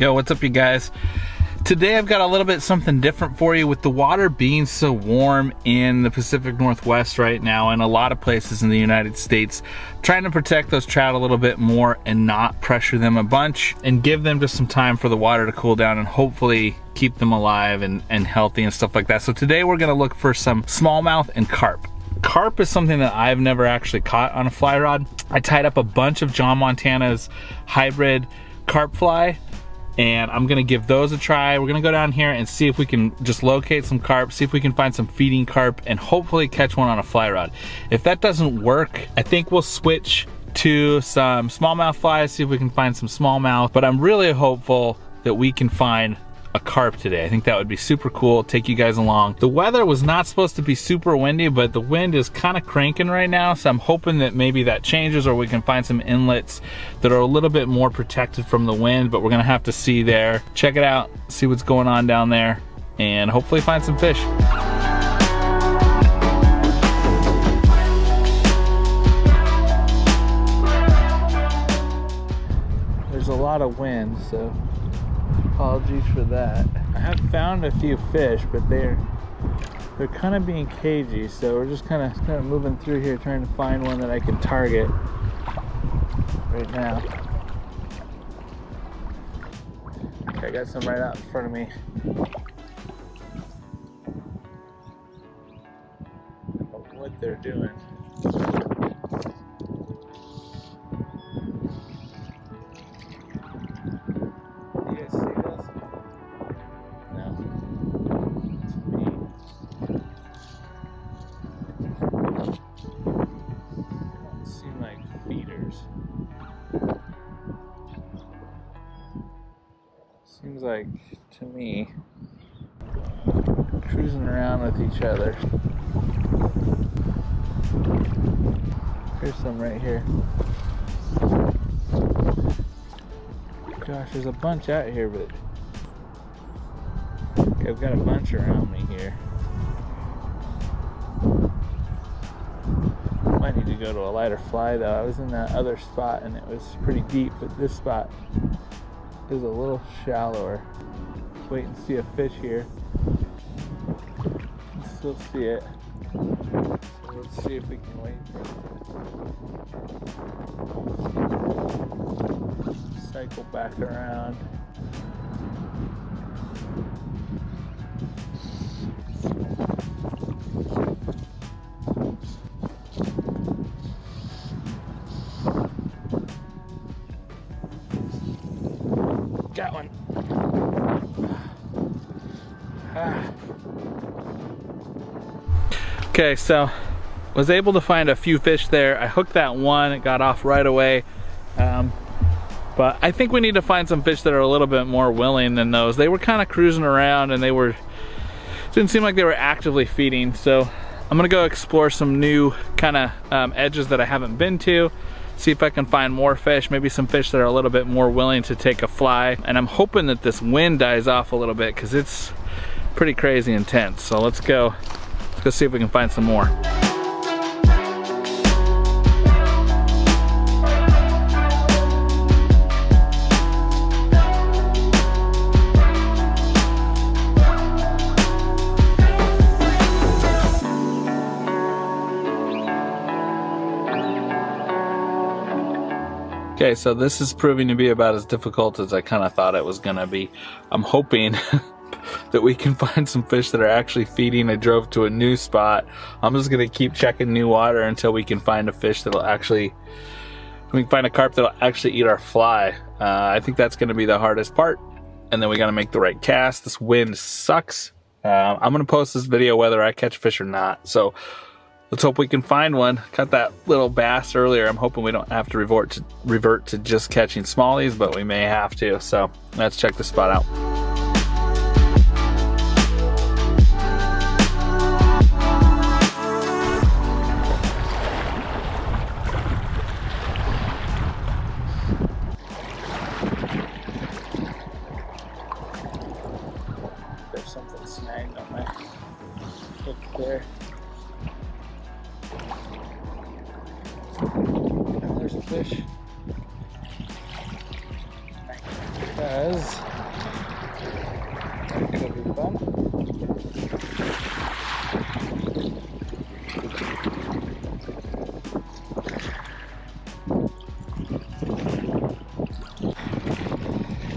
Yo, what's up you guys? Today I've got a little bit something different for you. With the water being so warm in the Pacific Northwest right now and a lot of places in the United States, trying to protect those trout a little bit more and not pressure them a bunch and give them just some time for the water to cool down and hopefully keep them alive and healthy and stuff like that. So today we're gonna look for some smallmouth and carp. Carp is something that I've never actually caught on a fly rod. I tied up a bunch of John Montana's hybrid carp fly, and I'm gonna give those a try. We're gonna go down here and see if we can just locate some carp, see if we can find some feeding carp, and hopefully catch one on a fly rod. If that doesn't work, I think we'll switch to some smallmouth flies, see if we can find some smallmouth, but I'm really hopeful that we can find a carp today. I think that would be super cool. Take you guys along. The weather was not supposed to be super windy, but the wind is kind of cranking right now, so I'm hoping that maybe that changes or we can find some inlets that are a little bit more protected from the wind, but we're gonna have to see there. Check it out, see what's going on down there, and hopefully find some fish. There's a lot of wind, so apologies for that. I have found a few fish, but they're kind of being cagey, so we're just kind of moving through here trying to find one that I can target right now. Okay, I got some right out in front of me. I don't know what they're doing. Seems like, to me, cruising around with each other. Here's some right here. Gosh, there's a bunch out here, but okay, I've got a bunch around me here. Might need to go to a lighter fly though. I was in that other spot and it was pretty deep, but this spot is a little shallower. Let's wait and see a fish here. I still see it. So let's see if we can wait. Cycle back around. Got one. Okay, so was able to find a few fish there. I hooked that one, it got off right away. But I think we need to find some fish that are a little bit more willing than those. They were kind of cruising around and didn't seem like they were actively feeding. So I'm gonna go explore some new kind of edges that I haven't been to. See if I can find more fish, maybe some fish that are a little bit more willing to take a fly. And I'm hoping that this wind dies off a little bit because it's pretty crazy intense. So let's go see if we can find some more. Okay, so this is proving to be about as difficult as I kind of thought it was gonna be. I'm hoping that we can find some fish that are actually feeding. I drove to a new spot. I'm just gonna keep checking new water until we can find a fish that'll actually, we can find a carp that'll actually eat our fly. I think that's gonna be the hardest part. And then we gotta make the right cast. This wind sucks. I'm gonna post this video whether I catch fish or not. So let's hope we can find one. Caught that little bass earlier. I'm hoping we don't have to revert to just catching smallies, but we may have to. So let's check the spot out. There's something snagged on my hook there. And there's a fish. Because bud.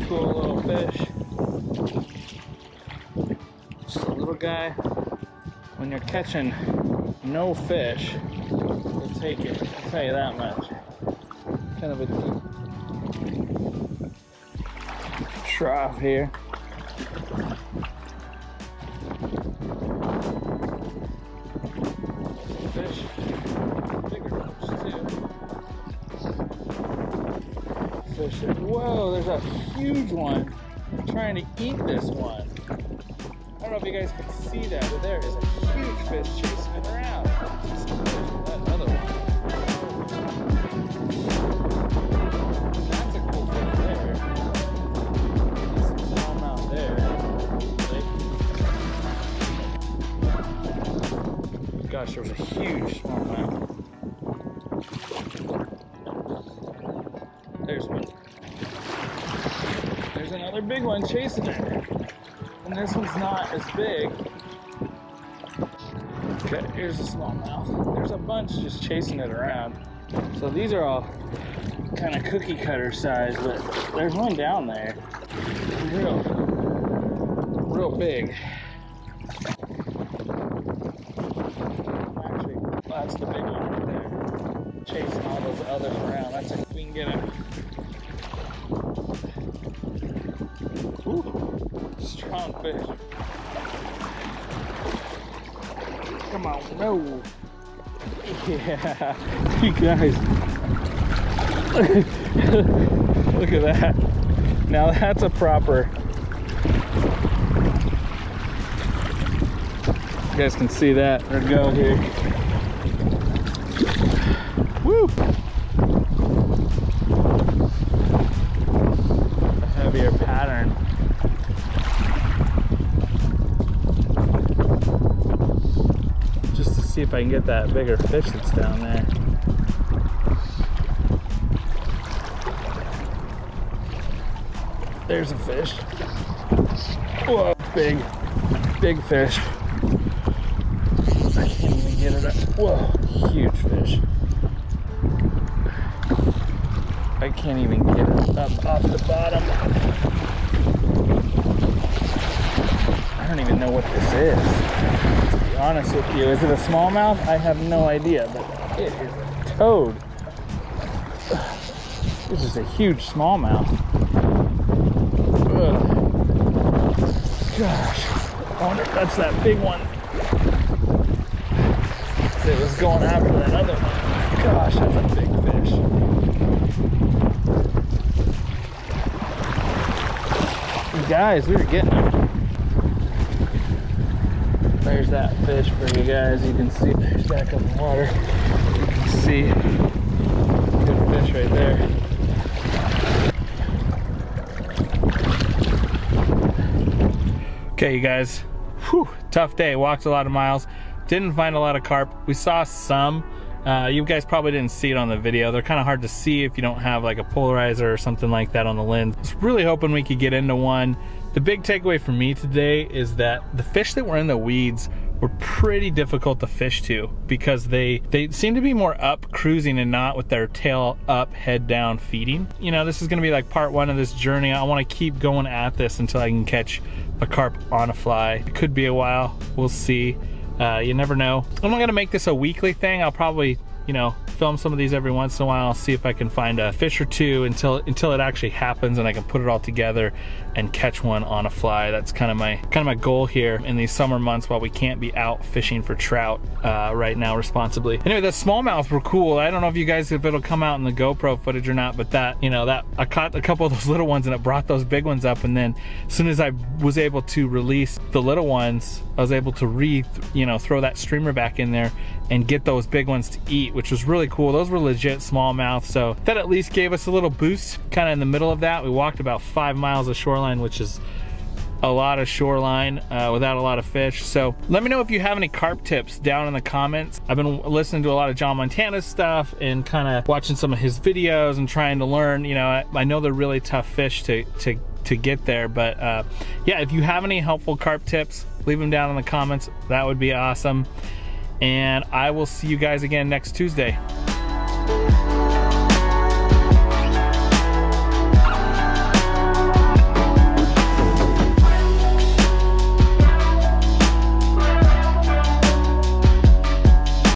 Cool little fish. Just a little guy. When you're catching no fish, you'll take it. I'll tell you that much. Kind of a deep trough here. Fish, bigger fish too. Fish. Whoa, there's a huge one. I'm trying to eat this one. I don't know if you guys can see that, but there is a huge fish chasing it around. Another one. That's a cool fish there. There's some smallmouth there. Gosh, there was a huge smallmouth. There's one. There's another big one chasing it. And this one's not as big. Okay, here's a smallmouth. There's a bunch just chasing it around. So these are all kind of cookie cutter size, but there's one down there. Real big. Actually, that's the big one right there. Chasing all those others around. That's if we can get him. Ooh, strong fish. Come on, no. Yeah, you guys. Look at that. Now that's a proper. You guys can see that. There we go here. Woo! A heavier pattern. Just to see if I can get that bigger fish that's down there. There's a fish. Whoa, big fish. I can't even get it up. Whoa, huge fish. I can't even get it up off the bottom. I don't even know what this is, to be honest with you. Is it a smallmouth? I have no idea, but it is a toad. This is a huge smallmouth. Ugh. Gosh, I wonder if that's that big one. It was going after that other one. Gosh, that's a big fish. You guys, we were getting them. There's that fish for you guys. You can see there's back up in the water. You can see good fish right there. Okay, you guys. Whew, tough day. Walked a lot of miles. Didn't find a lot of carp. We saw some. You guys probably didn't see it on the video. They're kind of hard to see if you don't have like a polarizer or something like that on the lens. I was really hoping we could get into one. The big takeaway for me today is that the fish that were in the weeds were pretty difficult to fish to because they seem to be more up cruising and not with their tail up, head down feeding. You know, this is gonna be like part one of this journey. I wanna keep going at this until I can catch a carp on a fly. It could be a while, we'll see. You never know. I'm not gonna make this a weekly thing. I'll probably, you know, film some of these every once in a while. I'll see if I can find a fish or two until it actually happens and I can put it all together and catch one on a fly. That's kind of my goal here in these summer months while we can't be out fishing for trout right now responsibly. Anyway, the smallmouth were cool. I don't know if you guys, if it'll come out in the GoPro footage or not, but that, you know, that I caught a couple of those little ones and it brought those big ones up, and then as soon as I was able to release the little ones, I was able to throw that streamer back in there and get those big ones to eat, which was really cool. Those were legit smallmouth, so that at least gave us a little boost kind of in the middle of that. We walked about 5 miles of shoreline, which is a lot of shoreline without a lot of fish. So let me know if you have any carp tips down in the comments. I've been listening to a lot of John Montana's stuff and kind of watching some of his videos and trying to learn. You know, I know they're really tough fish to to get there. But yeah, if you have any helpful carp tips, leave them down in the comments. That would be awesome. And I will see you guys again next Tuesday.